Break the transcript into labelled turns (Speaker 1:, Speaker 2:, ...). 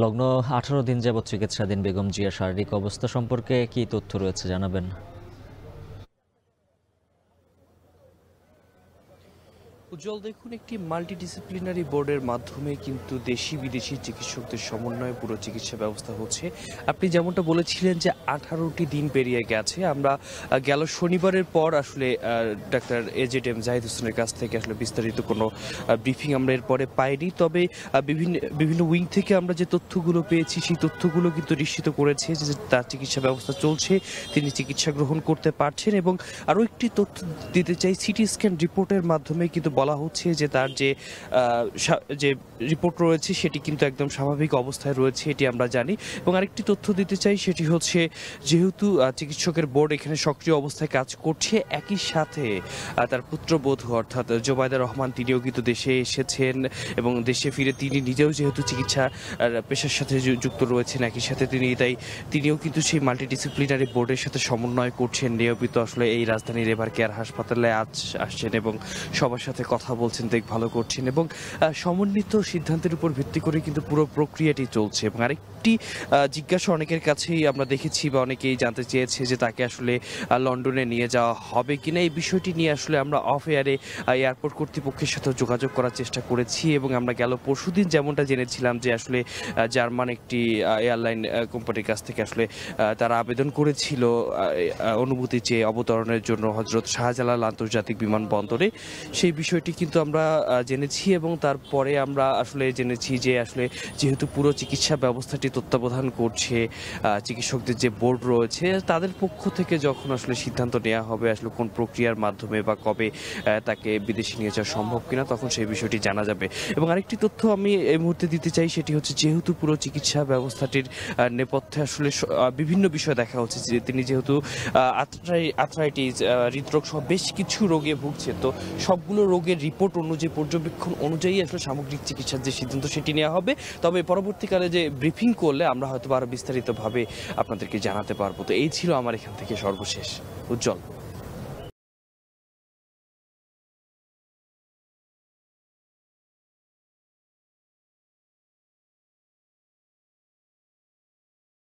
Speaker 1: লগ্ন ১৮ দিন যাবৎ চিকিৎসাধীন বেগম জিয়ার শারীরিক অবস্থা সম্পর্কে কী তথ্য রয়েছে জানাবেন?
Speaker 2: উজ্জ্বল, দেখুন, একটি মাল্টিডিসিপ্লিনারি বোর্ডের মাধ্যমে কিন্তু দেশি বিদেশি চিকিৎসকদের সমন্বয়ে পুরো চিকিৎসা ব্যবস্থা হচ্ছে। আপনি যেমনটা বলেছিলেন যে ১৮টি দিন পেরিয়ে গেছে। আমরা গেল শনিবারের পর আসলে ডাক্তার এজেডএম জাহিদ হোসেনের কাছ থেকে আসলে বিস্তারিত কোনো ব্রিফিং আমরা এরপরে পাইনি। তবে বিভিন্ন বিভিন্ন উইং থেকে আমরা যে তথ্যগুলো পেয়েছি সেই তথ্যগুলো কিন্তু নিশ্চিত করেছে যে তার চিকিৎসা ব্যবস্থা চলছে, তিনি চিকিৎসা গ্রহণ করতে পারছেন। এবং আরও একটি তথ্য দিতে চাই, সিটি স্ক্যান রিপোর্টের মাধ্যমে কিন্তু বলা হচ্ছে যে তার যে রিপোর্ট রয়েছে সেটি কিন্তু একদম স্বাভাবিক অবস্থায় রয়েছে, এটি আমরা জানি। এবং আরেকটি তথ্য দিতে চাই, সেটি হচ্ছে যেহেতু চিকিৎসকের বোর্ড এখানে সক্রিয় অবস্থায় কাজ করছে, একই সাথে তার পুত্রবধূ অর্থাৎ জোবায়দা রহমান তিনিও কিন্তু দেশে এসেছেন এবং দেশে ফিরে তিনি নিজেও যেহেতু চিকিৎসা পেশার সাথে যুক্ত রয়েছেন, একই সাথে তিনিও কিন্তু সেই মাল্টিডিসিপ্লিনারি বোর্ডের সাথে সমন্বয় করছেন, নিয়মিত আসলে এই রাজধানীর এভার কেয়ার হাসপাতালে আসছেন এবং সবার সাথে কথা বলছেন, দেখভালও করছেন এবং সমন্বিত সিদ্ধান্তের উপর ভিত্তি করে কিন্তু পুরো প্রক্রিয়াটি চলছে। এবং আরেকটি জিজ্ঞাসা অনেকের কাছেই আমরা দেখেছি বা অনেকেই জানতে চেয়েছে যে তাকে আসলে লন্ডনে নিয়ে যাওয়া হবে কিনা। এই বিষয়টি নিয়ে আসলে আমরা অফ এয়ারে এয়ারপোর্ট কর্তৃপক্ষের সাথে যোগাযোগ করার চেষ্টা করেছি এবং আমরা গেল পরশুদিন যেমনটা জেনেছিলাম যে আসলে জার্মান একটি এয়ারলাইন কোম্পানির কাছ থেকে আসলে তারা আবেদন করেছিল অনুমতি চেয়ে অবতরণের জন্য হজরত শাহজালাল আন্তর্জাতিক বিমানবন্দরে। সেই বিষয়টি কিন্তু আমরা জেনেছি এবং তারপরে আমরা আসলে জেনেছি যে আসলে যেহেতু পুরো চিকিৎসা ব্যবস্থাটি তত্ত্বাবধান করছে চিকিৎসকদের যে বোর্ড রয়েছে, তাদের পক্ষ থেকে যখন আসলে সিদ্ধান্ত নেওয়া হবে আসলে কোন প্রক্রিয়ার মাধ্যমে বা কবে তাকে বিদেশে নিয়ে যাওয়া সম্ভব কিনা, তখন সেই বিষয়টি জানা যাবে। এবং আরেকটি তথ্য আমি এই মুহূর্তে দিতে চাই, সেটি হচ্ছে যেহেতু পুরো চিকিৎসা ব্যবস্থাটির নেপথ্যে আসলে বিভিন্ন বিষয় দেখা হচ্ছে, যে তিনি যেহেতু আর্থ্রাইটিস, হৃদরোগ সহ বেশ কিছু রোগে ভুগছেন, তো সবগুলো রোগের রিপোর্ট অনুযায়ী, পর্যবেক্ষণ অনুযায়ী আসলে সামগ্রিক চিকিৎসার যে সিদ্ধান্ত সেটি নেওয়া হবে। তবে পরবর্তীকালে যে ব্রিফিং করলে আমরা হয়তো আরো বিস্তারিতভাবে আপনাদেরকে জানাতে পারবো। তো এই ছিল আমার এখান থেকে সর্বশেষ। উজ্জ্বল।